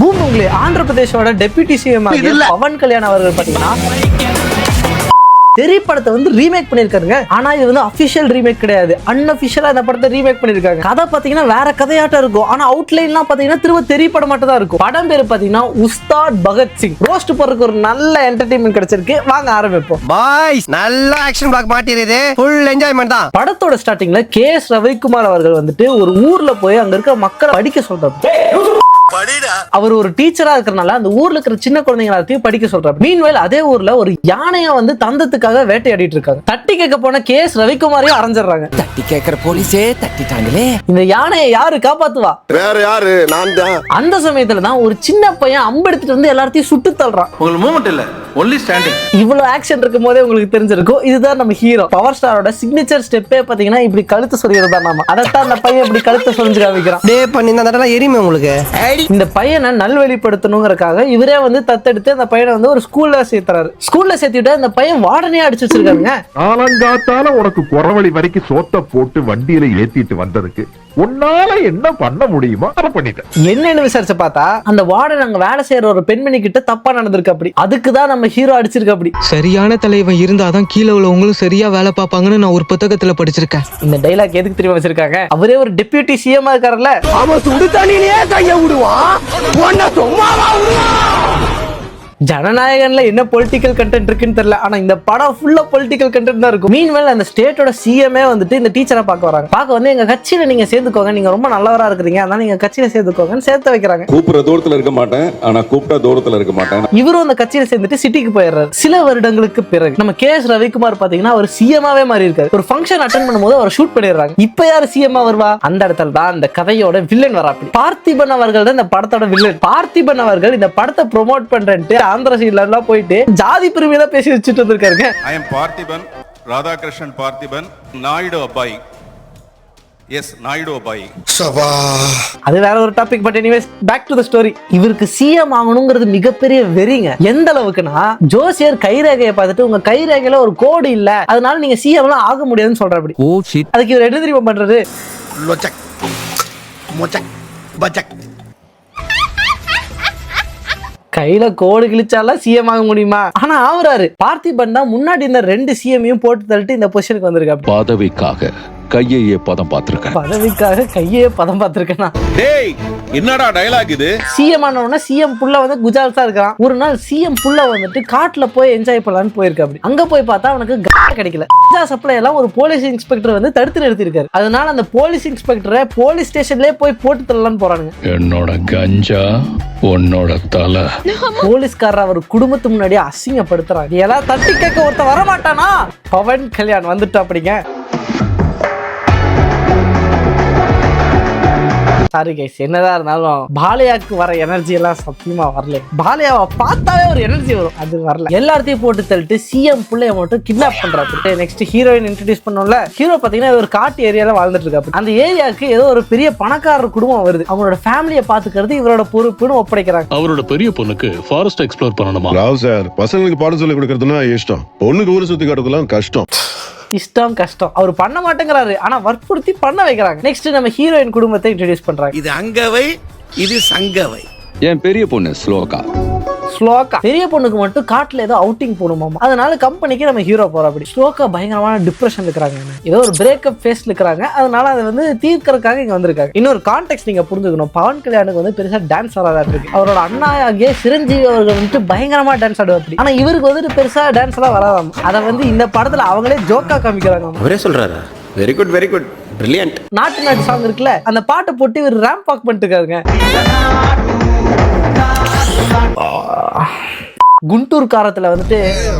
Boom உங்களே Andhra பிரதேசோட deputy CM Pawan Kalyan அவர்கள் பாத்தீங்கன்னா தெரி படத்தை வந்து ரீமேக் பண்ணிருக்காருங்க. ஆனா இது வந்து அபிஷியல் ரீமேக் கிடையாது, அன்அபிஷியலா இந்த படத்தை ரீமேக் பண்ணிருக்காங்க. கதை பாத்தீங்கன்னா வேற கதையாட்டம் இருக்கும். ஆனா அவுட்லைன்லாம் பாத்தீங்கன்னா திரும்ப தெரி படம் மட்டும் தான் இருக்கும். படம் பேரு பாத்தீங்கன்னா உஸ்தாத் பகத்சிங். ரோஸ்ட் போறதுக்கு ஒரு நல்ல என்டர்டெயின்மெண்ட் கிடைச்சிருக்கு. வாங்க ஆரம்பிப்போம். பாய்ஸ் நல்ல ஆக்ஷன் பிளாக் மாட்டிருது, ஃபுல் என்ஜாய்மென்ட் தான். படத்தோட ஸ்டார்டிங்ல கே.எஸ். ரவிக்குமார் அவர்கள் வந்துட்டு ஒரு ஊர்ல போய் அங்க இருக்க மக்களை படிக்க சொல்றாரு. அவர் ஒரு டீச்சரா இருக்கிறனால அந்த ஊர்ல இருக்கிற சின்ன குழந்தைங்க எல்லாத்தையும் படிக்க சொல்றாரு. மீன்வேல் அதே ஊர்ல ஒரு யானைய வந்து தந்தத்துக்காக வேட்டையாடிட்டு இருக்காங்க. தட்டி கேட்க போன கே.எஸ். ரவிக்குமாரையும் அரைஞ்சிடுறாங்க. தட்டி கேட்கிற போலீஸே தட்டிட்டாங்களே. இந்த யானையை யாரு காப்பாத்துவா? வேற யாரு? நான் தான். அந்த சமயத்துல தான் ஒரு சின்ன பையன் அம்பு எடுத்துட்டு வந்து எல்லாத்தையும் சுட்டு தள்ளுறான். உங்களுக்கு மூவ்மெண்ட் இல்ல, ஒன்லி ஸ்டாண்டிங். இவ்வளவு ஆக்ஷன் இருக்கும் போதே உங்களுக்கு தெரிஞ்சிருக்கும் இதுதான் நம்ம ஹீரோ. பவர் ஸ்டாரோட சிக்னேச்சர் ஸ்டெப்பே பாத்தீங்கன்னா இப்படி கழுத்து சொல்லிடுறதா. நாம அதைத்தான் அந்த பையன் இப்படி கழுத்து சொல்லிஞ்சு காமிக்கிறான். டே பண்ணி இந்த தடவை எரியுமே உங்களுக்கு. இந்த பையனை நல்வழிப்படுத்தணுங்கிறதுக்காக இவரே வந்து தத்தெடுத்து அந்த பையனை வந்து ஒரு ஸ்கூல்ல சேர்த்துறாரு. ஸ்கூல்ல சேர்த்துட்டு அந்த பையன் வார்டனே அடிச்சு வச்சிருக்காங்க. காலங்காத்தால உனக்கு குறவழி வரைக்கும் சோத்த போட்டு வண்டியில ஏத்திட்டு வந்ததுக்கு உன்னால என்ன பண்ண முடியுமோ அதை பண்ணிட்டேன். என்னன்னு விசாரிச்சு பார்த்தா அந்த வார்டன் அங்க வேலை செய்யற ஒரு பெண்மணி கிட்ட தப்பா நடந்திருக்கு. அப்படி அதுக்குதான் நம்ம ஹீரோ அடிச்சிருக்கு. அப்படி சரியான தலைவன் இருந்தாதான் கீழே உள்ளவங்களும் சரியா வேலை பார்ப்பாங்கன்னு நான் ஒரு புத்தகத்துல படிச்சிருக்கேன். இந்த டைலாக் எதுக்கு தெரியுமா வச்சிருக்காங்க? அவரே ஒரு டெப்யூட்டி சிஎம் இருக்காருல்ல, அவன் சுடு தண்ணியிலே கைய விடுவான், உன்னை சும்மாவா விடுவான். ஜனநாயகன்ல என்ன பொலிட்டிக்கல் கண்டென்ட் இருக்குன்னு தெரியல. ஆனா இந்த படம் ஃபுல்லா பொலிட்டிக்கல் கண்டென்ட் தான் இருக்கும். மீன்வேல் அந்த ஸ்டேட்டோட சிஎம்ஏ வந்துட்டு இந்த டீச்சரை பார்க்க வராங்க. பார்க்க வந்து எங்க கட்சியில நீங்க சேர்ந்துக்கோங்க, நீங்க ரொம்ப நல்லவரா இருக்கிறீங்க, அதனால நீங்க கட்சியில சேர்ந்துக்கோங்கன்னு சேர்த்து வைக்கிறாங்க. கூப்பிடுற தூரத்துல இருக்க மாட்டேன், ஆனா கூப்பிட்டா தூரத்துல இருக்க மாட்டேன். இவரும் அந்த கட்சியில சேர்ந்துட்டு சிட்டிக்கு போயிடுறாரு. சில வருடங்களுக்கு பிறகு நம்ம கே.எஸ். ரவிக்குமார் பாத்தீங்கன்னா அவர் சிஎம்மாவே மாறி இருக்காரு. ஒரு ஃபங்க்ஷன் அட்டென்ட் பண்ணும்போது அவர் ஷூட் பண்ணிடுறாங்க. இப்ப யாரு சிஎம்மா வருவா? அந்த இடத்துல தான் அந்த கதையோட வில்லன் வராப்படி. பார்த்திபன் அவர்கள் தான் இந்த படத்தோட வில்லன். பார்த்திபன் அவர்கள் இந்த படத்தை ப்ரோமோட் பண்றேன்ட்டு ஆந்திர சைடுல போயிட்டு ஜாதி பிரிவினை பேசி வச்சுட்டு வந்திருக்காருங்க. I am பார்த்திபன், ராதாகிருஷ்ணன் பார்த்திபன், நாயுடு அப்பாய். எஸ், நாயுடு அப்பாய். அது வேற ஒரு topic. But anyways back to the story. இவருக்கு சிஎம் ஆகணுங்கிறது மிகப்பெரிய வெறிங்க. எந்த அளவுக்குன்னா ஜோசியர் கைரேகையை பார்த்துட்டு உங்க கைரேகையில ஒரு கோடு இல்ல, அதனால நீங்க சிஎம் எல்லாம் ஆக முடியாதுன்னு சொல்றாரு. Oh shit. அதுக்கு இவர் என்ன தெரியுமா பண்றாரு? லொச்சக் மொச்சக் பச்சக். கையில கோடு கிழிச்சாலாம் சிஎம் ஆக முடியுமா? ஆனா ஆவறாரு. பார்த்திபன் தான் முன்னாடி இந்த 2 சிஎம்மையும் போட்டு தள்ளிட்டு இந்த பொசிஷனுக்கு வந்திருக்காரு. பதவிக்காக கையையே பதம் பார்த்திருக்கேன். பதவிக்காக கையே பதம் பார்த்திருக்கேனா? டேய், என்னடா டயலாக் இது? சிஎம் ஆனவனா சிஎம் புள்ள வந்து குஜராத்தா இருக்கான். ஒரு நாள் சிஎம் புள்ள வந்துட்டு காட்டுல போய் என்ஜாய் பண்ணலான்னு போயிருக்கு. அப்படி அங்க போய் பார்த்தா அவனுக்கு கிடைக்கல. கஞ்சா சப்ளை எல்லாம் ஒரு போலீஸ் இன்ஸ்பெக்டர் வந்து தடுத்து நிறுத்தி இருக்காரு. அதனால அந்த போலீஸ் இன்ஸ்பெக்டரை போலீஸ் ஸ்டேஷன்லயே போய் போட்டு தள்ளலான்னு போறானுங்க. என்னோட கஞ்சா உன்னோட தலை. போலீஸ்காரர் அவர் குடும்பத்து முன்னாடி அசிங்கப்படுத்துறாங்க. எல்லாம் தட்டி கேட்க ஒருத்த வரமாட்டானா? பவன் கல்யாண் வந்துட்டு அப்படிங்க. சாரி கைஸ், என்னதான் இருந்தாலும் பாலியாக்கு வர எனர்ஜி எல்லாம் சத்தியமா வரல. பாலியாவை பார்த்தாவே ஒரு எனர்ஜி வரும், அது வரல. எல்லாத்தையும் போட்டு தள்ளிட்டு சிஎம் பிள்ளைய மட்டும் கிட்னாப் பண்றாரு. நெக்ஸ்ட் ஹீரோயின் இன்ட்ரோடியூஸ் பண்ணோம்ல. ஹீரோ பாத்தீங்கன்னா ஒரு காட்டு ஏரியால வாழ்ந்துட்டு இருக்காரு. அந்த ஏரியாவுக்கு ஏதோ ஒரு பெரிய பணக்காரர் குடும்பம் வருது. அவங்களோட ஃபேமிலியை பாத்துக்கிறது இவரோட பொறுப்புன்னு ஒப்படைக்கிறாங்க. அவரோட பெரிய பொண்ணுக்கு ஃபாரஸ்ட் எக்ஸ்ப்ளோர் பண்ணணுமா? ராவ் சார், பசங்களுக்கு பாடம் சொல்லி கொடுக்கறதுனா இஷ்டம், பொண்ணுக்கு ஊர் சுத்தி காட்டுறதுலாம் கஷ்டம். இஷ்டம் கஷ்டம் அவர் பண்ண மாட்டேங்கிறாரு, ஆனா வற்புறுத்தி பண்ண வைக்கிறாங்க. நெக்ஸ்ட் நம்ம ஹீரோயின் குடும்பத்தை இன்ட்ரோடியூஸ் பண்றாங்க. இது அங்கவை, இது சங்கவை. என் பெரிய பொண்ணு ஸ்லோகா. பெரிய பொண்ணுக்கு மட்டும் காட்டுல ஏதோ அவுட்டிங் போகணுமாமா. அதனால கம்பெனிக்கு நம்ம ஹீரோ போறோம். ஸ்லோகா பயங்கரமான டிப்ரெஷன் இருக்கிறாங்க, ஏதோ ஒரு பிரேக்கப் ஃபேஸ்ல இருக்கிறாங்க. அதனால அதை வந்து தீர்க்கறதுக்காக இங்க வந்திருக்காங்க. இன்னொரு கான்டெக்ட் நீங்க புரிஞ்சுக்கணும். பவன் கல்யாணுக்கு வந்து பெருசா டான்ஸ் ஆடாத இருக்கு. அவரோட அண்ணா ஆகிய சிரஞ்சீவி அவர்கள் வந்துட்டு பயங்கரமா டான்ஸ் ஆடுவாரு. ஆனா இவருக்கு வந்துட்டு பெருசா டான்ஸ் எல்லாம் வராதாம். அதை வந்து இந்த படத்துல அவங்களே ஜோக்கா காமிக்கிறாங்க. அவரே சொல்றாரு, very good very good brilliant. நாட்டு சாங் இருக்குல்ல, அந்த பாட்டை போட்டு இவர் ரேம்ப் வாக் பண்ணிட்டு இருக்காருங்க. குண்டூர் காரத்துல வந்துட்டு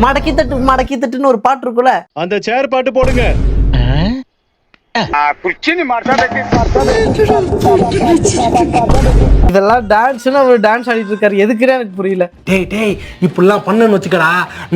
மடக்கி தட்டுன்னு ஒரு பாட்டு இருக்குல்ல, அந்த சேர் பாட்டு போடுங்க. இதெல்லாம் டான்ஸ்னு அவர் டான்ஸ் ஆடிட்டு இருக்காரு. எதுக்குன்னு எனக்கு புரியல. டேய் இப்படிலாம் பண்ணன்னு வச்சுக்கடா,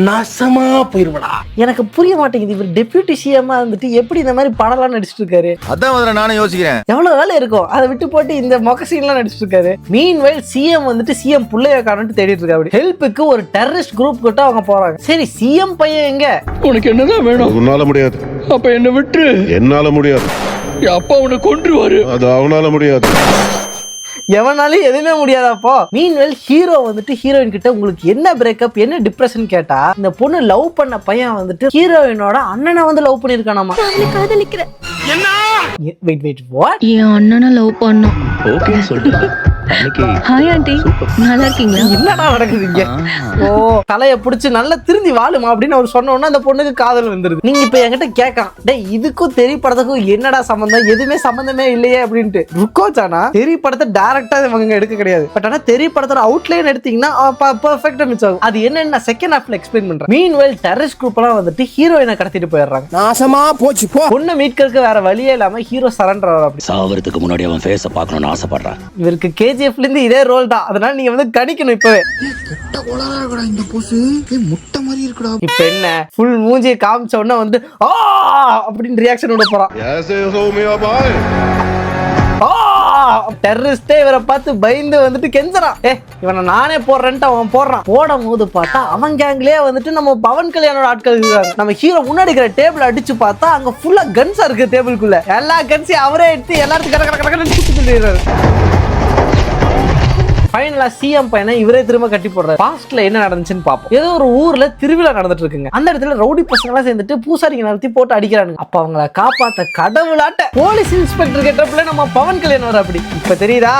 நாசமா போயிருவடா. எனக்கு புரிய மாட்டேங்குது. இவர் டெப்யூட்டி சிஎம்மா வந்துட்டு எப்படி இந்த மாதிரி படம்லாம் நடிச்சிட்டு இருக்காரு? அதான் முதல்ல நானும் யோசிக்கிறேன், எவ்வளவு வேலை இருக்கும், அதை விட்டு போட்டு இந்த மொக்க சீன்லாம் நடிச்சிட்டு இருக்காரு. மீன்வைல் சிஎம் வந்துட்டு சிஎம் புள்ளைய காரணம் தேடிட்டு இருக்காரு. ஹெல்ப்புக்கு ஒரு டெரரிஸ்ட் குரூப் கிட்ட அவங்க போறாங்க. சரி, சிஎம் பையன் எங்க? உனக்கு என்னதான் வேணும்? உன்னால முடியாது. அப்ப என்ன விட்டு. என்னால முடியாது. அப்பா உன்னை கொன்றுவாரு. அது அவனால முடியாது. எவனாலும் எதுவுமே முடியாதாப்போ. மீன்வெல் ஹீரோ வந்துட்டு ஹீரோயின் கிட்ட உங்களுக்கு என்ன பிரேக்கப் என்ன டிப்ரெஷன் கேட்டா, இந்த பொண்ணு லவ் பண்ண பையன் வந்துட்டு ஹீரோயினோட அண்ணனை வந்து லவ் பண்ணிருக்கானாமா. காதலிக்கிறேன். Wait what? என் அண்ணனை லவ் பண்ணோம். ஓகேன்னு சொல்லிட்டு ஹாய் ஆண்டி, நல்லா இருக்கீங்களா? என்னடா நடக்குது இங்க? ஓ, தலைய புடிச்சு நல்லா திருந்தி வாழுமா அப்படின்னு அவர் சொன்ன உடனே அந்த பொண்ணுக்கு காதல் வந்துருது. நீங்க இப்ப என்கிட்ட கேட்கலாம், டேய் இதுக்கும் தெரி படத்துக்கும் என்னடா சம்பந்தம், எதுவுமே சம்பந்தமே இல்லையே அப்படின்ட்டு. ருக்கோச்சானா தெரி படத்தை டைரக்டா இவங்க எடுக்க கிடையாது. பட் ஆனா தெரி படத்தோட அவுட்லைன் எடுத்தீங்கன்னா பெர்ஃபெக்ட்டா மிஸ் ஆகும். அது என்னன்னு செகண்ட் ஹாஃப்ல எக்ஸ்பிளைன் பண்றேன். மீன்வெல் டெரரிஸ்ட் குரூப் எல்லாம் வந்துட்டு ஹீரோயினை கடத்திட்டு போயிடுறாங்க. நாசமா போச்சு போ. பொண்ணை மீட்கிறதுக்கு வேற வழியே இல்லாம ஹீரோ சரண்டர் ஆகும். அப்படி சாவறதுக்கு முன்னாடி அவன் ஃபேஸ பார்க்கணும்னு ஆசைப்படுறான். இவருக்கு கேஜிஎஃப்ல இருந்து இதே ரோல் தான். அதனால நீங்க வந்து கணிக்கணும் இப்பவே. இந்த போசு முட்டை மாதிரி இருக்குடா. இப்ப என்ன ஃபுல் மூஞ்சியை காமிச்ச உடனே வந்து ஆ அப்படின்னு ரியாக்ஷன் விட போறான். ऐसे हो मियां भाई டெரரிஸ்டே இவரை பார்த்து பயந்து வந்துட்டு கெஞ்சறான். இவனை நானே போடுறேன்ட்டு அவன் போடுறான். போடும் போது பார்த்தா அவன் கேங்லயே வந்துட்டு நம்ம பவன் கல்யாணோட ஆட்கள் இருக்காங்க. நம்ம ஹீரோ முன்னாடி இருக்கிற டேபிள் அடிச்சு பார்த்தா அங்க ஃபுல்லா கன்ஸா இருக்கு. டேபிளுக்குள்ள எல்லா கன்ஸையும் அவரே எடுத்து எல்லாத்துக்கும் சொல்லிடுறாரு. ஃபைனலா சிஎம் பையனை இவரே திரும்ப கட்டி போடுறாரு. பாஸ்ட்ல என்ன நடந்துச்சுன்னு பாப்போம். ஏதோ ஒரு ஊர்ல திருவிழா நடந்துட்டு இருக்குங்க. அந்த இடத்துல ரவுடி பசங்க எல்லாம் சேர்ந்துட்டு பூசாரிங்க நடத்தி போட்டு அடிக்கிறாங்க. அப்ப அவங்கள காப்பாத்த கடவுளாட்ட போலீஸ் இன்ஸ்பெக்டர் கெட்டப்ல நம்ம பவன் கல்யாண் வர. அப்படி இப்ப தெரியுதா?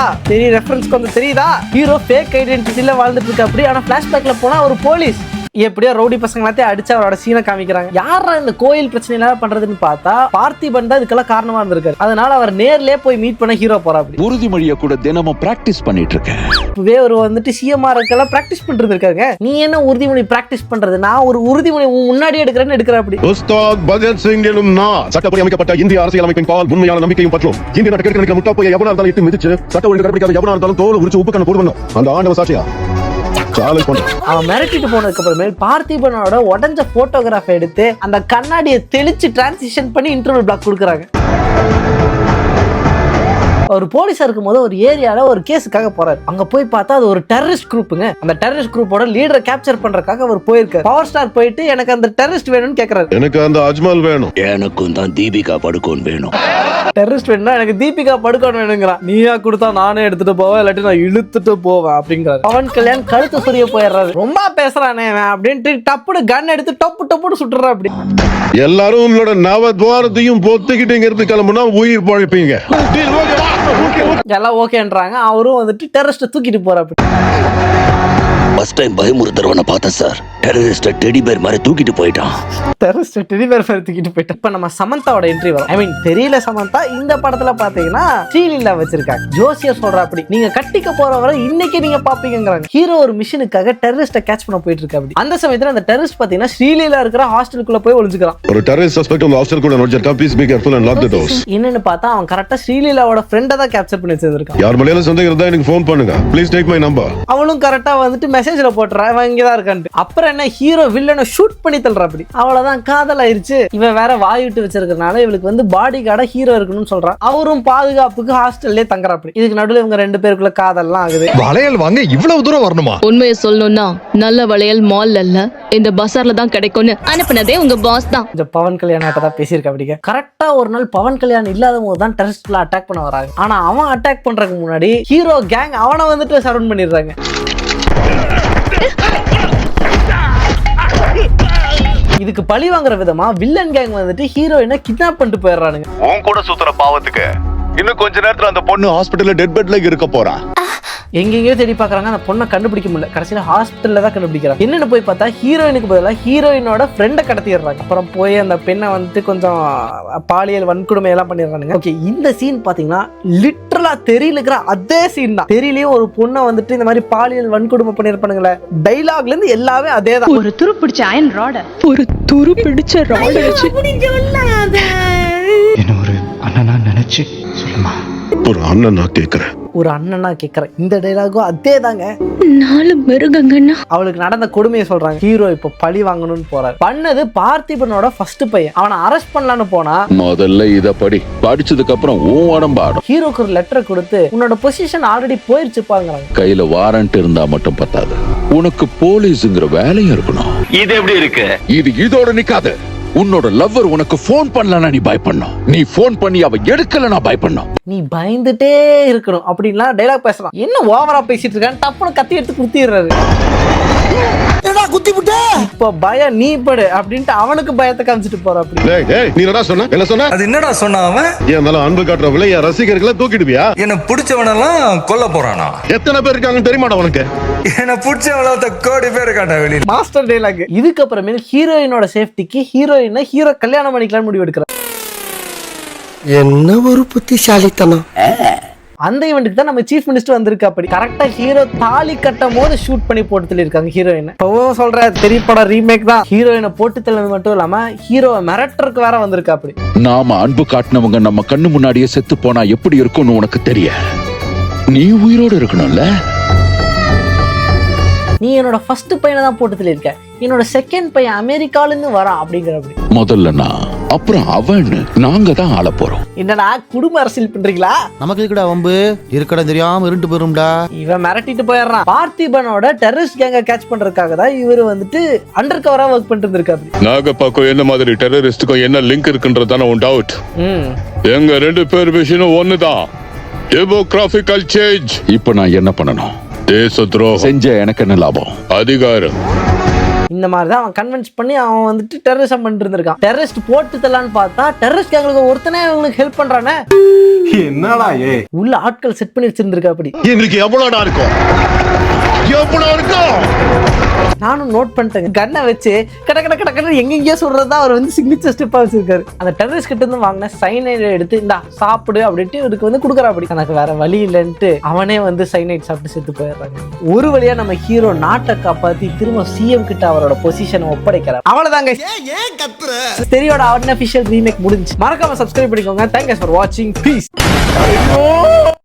ரெஃபரன்ஸ் கொஞ்சம் தெரியுதா? ஹீரோ ஃபேக் ஐடென்டிட்டில வாழ்ந்துட்டு இருக்கு. அப்படி ஆனா பிளாஷ்பேக்ல போனா ஒரு போலீஸ் எப்படியோ ரவுடி பசங்க எல்லாத்தையும் அடிச்சு அவரோட சீனை காமிக்கிறாங்க. யாரா இந்த கோயில் பிரச்சனை எல்லாம் பண்றதுன்னு பார்த்தா பார்த்திபன் தான் இதுக்கெல்லாம் காரணமா இருந்திருக்காரு. அதனால அவர் நேர்லயே போய் மீட் பண்ண ஹீரோ போறா. அப்படி உறுதிமொழியை கூட தினமும் பிராக்டிஸ் பண்ணிட்டு இருக்கேன். இப்பவே ஒரு வந்துட்டு சிஎம்ஆர் இருக்கலாம் பிராக்டிஸ் பண்றது இருக்காங்க. நீ என்ன உறுதிமொழி பிராக்டிஸ் பண்றது? நான் ஒரு உறுதிமொழி முன்னாடி எடுக்கிறேன்னு எடுக்கிற. அப்படி உஸ்தாத் பகத் சிங் எனும் நான் சட்டப்படி அமைக்கப்பட்ட இந்திய அரசியலமைப்பின் பால் உண்மையான நம்பிக்கையும் பற்றும் இந்திய நாட்டு கிழக்கு முட்டா போய் எவனா இருந்தாலும் இட்டு மிதிச்சு சட்ட ஒழுங்கு கடைபிடிக்காத எவனா இருந்தாலும் தோல் உரிச்சு உப்பு கண்ணு போடுவோம். அந்த ஆண்டவ சாட்சியா அவன் மிரட்டிட்டு போனதுக்கு அப்புறமே பார்த்திபனோட உடஞ்ச போட்டோகிராஃப் எடுத்து அந்த கண்ணாடியை தெளிச்சு டிரான்சிஷன் பண்ணி இன்டர்வல் பிளாக் கொடுக்குறாங்க. ஒரு போலீஸா இருக்கும் போது ஒரு ஏரியால ஒரு கேஸுக்காக போறாரு. அங்க போய் பார்த்தா அது ஒரு டெரரிஸ்ட் குரூப்புங்க. அந்த டெரரிஸ்ட் குரூப்போட லீடரை கேப்சர் பண்றதுக்காக அவர் போயிருக்காரு. பவர் ஸ்டார் போயிட்டு எனக்கு அந்த டெரரிஸ்ட் வேணும்னு கேக்குறாரு. எனக்கு அந்த அஜ்மல் வேணும். எனக்கும் தான் தீபிகா படுகோன் வேணும். டெரரிஸ்ட் வேணும்னா எனக்கு தீபிகா படுகோன் வேணுங்கிறான். நீயா கொடுத்தா நானே எடுத்துட்டு போவேன், இல்லாட்டி நான் இழுத்துட்டு போவேன் அப்படிங்கிறாரு. பவன் கல்யாண் கழுத்து சொரிய போயிடுறாரு. ரொம்ப பேசுறானே அப்படின்ட்டு டப்புனு கன் எடுத்து டப்பு டப்புன்னு சுட்டுறா. அப்படி எல்லாரும் உங்களோட நவத்வாரத்தையும் பொத்துக்கிட்டு இங்க இருந்து கிளம்புனா உயிர் பழைப்பீங்க. எல்லாம் ஓகேன்றாங்க. அவரும் வந்துட்டு டெரரிஸ்ட் தூக்கிட்டு போறாரு. ஃபர்ஸ்ட் டைம் பயமுறுத்துறவனை பார்த்தேன் சார். டெரரிஸ்ட் டெடி பேர் மாதிரி தூக்கிட்டு போயிட்டான். டெரரிஸ்ட் டெடி பேர் மாதிரி தூக்கிட்டு போயிட்டான். இப்ப நம்ம சமந்தாவோட என்ட்ரி வரும். ஐ மீன் தெரியல சமந்தா இந்த படத்துல பாத்தீங்கன்னா ஸ்ரீலீலா வச்சிருக்காங்க. ஜோசியர் சொல்ற அப்படி நீங்க கட்டிக்க போறவரை இன்னைக்கு நீங்க பாப்பீங்கிறாங்க. ஹீரோ ஒரு மிஷனுக்காக டெரரிஸ்ட கேட்ச் பண்ண போயிட்டு இருக்கு. அப்படி அந்த சமயத்துல அந்த டெரரிஸ்ட் பாத்தீங்கன்னா ஸ்ரீலீலா இருக்கிற ஹாஸ்டலுக்குள்ள போய் ஒளிஞ்சுக்கிறான். ஒரு டெரரிஸ்ட் சஸ்பெக்ட் உங்க ஹாஸ்டல் கூட நோட்ஜர் please be careful and lock the doors. என்னன்னு பார்த்தா அவன் கரெக்ட்டா ஸ்ரீலீலாவோட ஃப்ரெண்ட தான் கேப்சர் பண்ணி வச்சிருக்கான். யார் மலையாள சந்தேகம் இருந்தா எனக்கு ஃபோன் பண்ணுங்க. Please take my number. அவளும் கரெக்ட்டா வந்துட்டு மெசேஜ்ல போட்றா இவன் இங்க தான் இருக்கான்ட்டு. அப்புறம் என்ன ஹீரோ வில்லனை ஷூட் பண்ணி தள்ளுறா. அப்படி அவ்வளவுதான் காதல் ஆயிருச்சு. இவன் வேற வாயிட்டு வச்சிருக்கனால இவளுக்கு வந்து பாடி கார்டா ஹீரோ இருக்கணும்னு சொல்றான். அவரும் பாதுகாப்புக்கு ஹாஸ்டல்லே தங்குறா. அப்படி இதுக்கு நடுவுல இவங்க ரெண்டு பேருக்குள்ள காதல்லாம் ஆகுது. வளையல் வாங்க இவ்வளவு தூரம் வரணுமா? உண்மையை சொல்லணும்னா நல்ல வளையல் மால்ல இல்ல இந்த பஸார்ல தான் கிடைக்கும்னு அனுப்புனதே உங்க பாஸ் தான். இந்த பவன் கல்யாணத்தை தான் பேசியிருக்க. அப்படிங்க கரெக்டா ஒரு நாள் பவன் கல்யாண் இல்லாத போது தான் டெரரிஸ்ட்ல அட்டாக் பண்ண வராங்க. ஆனா அவன் அட்டாக் பண்றதுக்கு முன்னாடி ஹீரோ கேங் அவனை வந்துட்டு சரவுண்ட் பண்ணிடுறாங்க. இதுக்கு பழி வாங்குற விதமா வில்லன் கேங் வந்துட்டு ஹீரோயினை கிட்னாப் பண்ணிட்டு போயிடுறானுங்க. உன் கூட சுத்துற பாவத்துக்கு இன்னும் கொஞ்ச நேரத்துல அந்த பொண்ணு ஹாஸ்பிடல்ல டெட் பெட்ல இருக்க போறா. எங்கெங்கயோ தேடி பாக்குறாங்க. அந்த பொண்ணை கண்டுபிடிக்க முடியல. கடைசியில ஹாஸ்பிட்டல்ல தான் கண்டுபிடிக்கிறாங்க. என்னன்னு போய் பார்த்தா ஹீரோயினுக்கு பதிலாக ஹீரோயினோட ஃப்ரெண்டை கடத்திடுறாங்க. அப்புறம் போய் அந்த பெண்ணை வந்துட்டு கொஞ்சம் பாலியல் வன்கொடுமை எல்லாம் பண்ணிடுறாங்க. ஓகே, இந்த சீன் பாத்தீங்கன்னா லிட்டரலா தெரியல இருக்கிற அதே சீன் தான். தெரியலையும் ஒரு பொண்ணை வந்துட்டு இந்த மாதிரி பாலியல் வன்கொடுமை பண்ணிருப்பானுங்களே. டைலாக்ல இருந்து எல்லாமே அதே தான். ஒரு துரு பிடிச்ச அயன் ராட ஒரு துரு பிடிச்ச ராட வச்சு என்ன ஒரு அண்ணனா நினைச்சு சொல்லுமா. ஒரு அண்ணனா கேக்குறேன். ஒரு அண்ணனா கேக்குறேன். இந்த டைலாகும் அதே தாங்க. 4 மிருகங்கன்னா அவளுக்கு நடந்த கொடுமையை சொல்றாங்க. ஹீரோ இப்ப பழி வாங்கணும்னு போறாரு. பண்ணது பார்த்திபனோட ஃபர்ஸ்ட் பையன். அவனை அரெஸ்ட் பண்ணலான்னு போனா முதல்ல இத படிச்சதுக்கு அப்புறம் உன் உடம்பாடும். ஹீரோக்கு ஒரு லெட்டர் கொடுத்து உன்னோட பொசிஷன் ஆல்ரெடி போயிருச்சு பாருங்கிறாங்க. கையில வாரண்ட் இருந்தா மட்டும் பத்தாது, உனக்கு போலீஸ்ங்கிற வேலையும் இருக்கணும். இது எப்படி இருக்கு? இது இதோட நிக்காது. உன்னோட லவ்வர் உனக்கு போன் பண்ணலனா நீ பயப்படணும். நீ போன் பண்ணி அவ எடுக்கலனா பயப்படணும். நீ பயந்துட்டே இருக்கணும் அப்படின்லாம் டைலாக் பேசலாம். என்ன ஓவரா பேசிட்டு இருக்கான்னு டப்புனு கத்தி எடுத்து குத்திடுறாரு. இப்ப பயம் நீ படு அப்படின்ட்டு அவனுக்கு பயத்தை காமிச்சிட்டு போற. அப்படி நீ என்னடா சொன்ன? என்ன சொன்ன? அது என்னடா சொன்ன அவன்? ஏன் மேல அன்பு காட்டுற விலைய ரசிகர்களை தூக்கிடுவியா? என்ன பிடிச்சவனெல்லாம் கொல்ல போறானா? எத்தனை பேர் இருக்காங்கன்னு தெரியுமாடா உனக்கு? என்ன பிடிச்சவள கோடி பேர் காட்டா வெளியில. Master dialogue. இதுக்கப்புறமே ஹீரோயினோட சேஃப்டிக்கு ஹீரோயினை ஹீரோ கல்யாணம் பண்ணிக்கலாம்னு முடிவு எடுக்கிறார். என்ன ஒரு புத்திசாலித்தனம். அந்த ஈவெண்ட்டுக்கு தான் நம்ம சீஃப் மினிஸ்டர் வந்திருக்கு. அப்படி கரெக்டா ஹீரோ தாலி கட்டும் போது ஷூட் பண்ணி போட்டு தள்ளிருக்காங்க ஹீரோயினை. இப்போ சொல்ற திரைப்பட ரீமேக் தான். ஹீரோயினை போட்டு தள்ளது மட்டும் இல்லாம ஹீரோவை மிரட்டருக்கு வேற வந்திருக்கு. அப்படி நாம அன்பு காட்டினவங்க நம்ம கண்ணு முன்னாடியே செத்து போனா எப்படி இருக்கும்னு உனக்கு தெரிய, நீ உயிரோடு இருக்கணும்ல. நீ என்னோட ஃபர்ஸ்ட் பையனை தான் போட்டு தள்ளிருக்க, என்னோட செகண்ட் பையன் அமெரிக்கால இருந்து வரான் அப்படிங்கிற. அப்படி முதல்ல நான், அப்புறம் அவன், நாங்க தான் ஆள போறோம். என்னடா குடும்ப அரசியல் பண்றீங்களா? நமக்கு இருக்கடா வம்பு, இருக்கடா தெரியாம இருண்டு போயிரும்டா. இவன் மிரட்டிட்டு போயிடுறான். பார்த்திபனோட டெரரிஸ்ட் கேங்க கேட்ச் பண்றதுக்காக தான் இவர் வந்துட்டு அண்டர் கவரா ஒர்க் பண்ணிட்டு இருந்திருக்காரு. நாகப்பாக்கும் என்ன மாதிரி டெரரிஸ்டுக்கும் என்ன லிங்க் இருக்குன்றதான உன் டவுட். எங்க 2 பேர் விஷயம் ஒண்ணுதான், டெமோகிராபிக்கல் சேஞ்ச். இப்ப நான் என்ன பண்ணணும்? தேச துரோகம் செஞ்ச எனக்கு என்ன லாபம்? அதிகாரம். இந்த மாதிரி தான் அவன் கன்வின்ஸ் பண்ணி அவன் வந்துட்டு டெரரிசம் பண்ணிட்டு இருந்திருக்கான். டெரரிஸ்ட் போட்டு தரலான்னு பார்த்தா டெரரிஸ்ட் கேங்களுக்கு ஒருத்தனே அவங்களுக்கு ஹெல்ப் பண்றானே. என்னடா உள்ள ஆட்கள் செட் பண்ணி வச்சிருந்திருக்கா. அப்படி எங்களுக்கு எவ்வளோடா இருக்கும்? எவ்வளவு இருக்கும்? நானும் நோட் பண்ணிட்டேங்க. கண்ணை வச்சு கடை எங்கெங்கயோ சொல்றதா அவர் வந்து சிக்னேச்சர் ஸ்டெப்பா வச்சிருக்காரு. அந்த டெரரிஸ்ட் கிட்ட இருந்து வாங்கின சைனைட் எடுத்து இந்தா சாப்பிடு அப்படின்ட்டு இவருக்கு வந்து கொடுக்குறா. அப்படி எனக்கு வேற வழி இல்லைன்ட்டு அவனே வந்து சைனைட் சாப்பிட்டு செத்து போயிடுறாங்க. ஒரு வழியா நம்ம ஹீரோ நாட்டை காப்பாத்தி திரும்ப சிஎம் கிட்ட அவரோட பொசிஷனை ஒப்படைக்கிறார். அவ்வளவுதாங்க. தெரியோட அன்அஃபிஷியல் ரீமேக் முடிஞ்சு. மறக்காம சப்ஸ்கிரைப் பண்ணிக்கோங்க. தேங்க்ஸ் ஃபார் வாட்சிங். பீஸ்.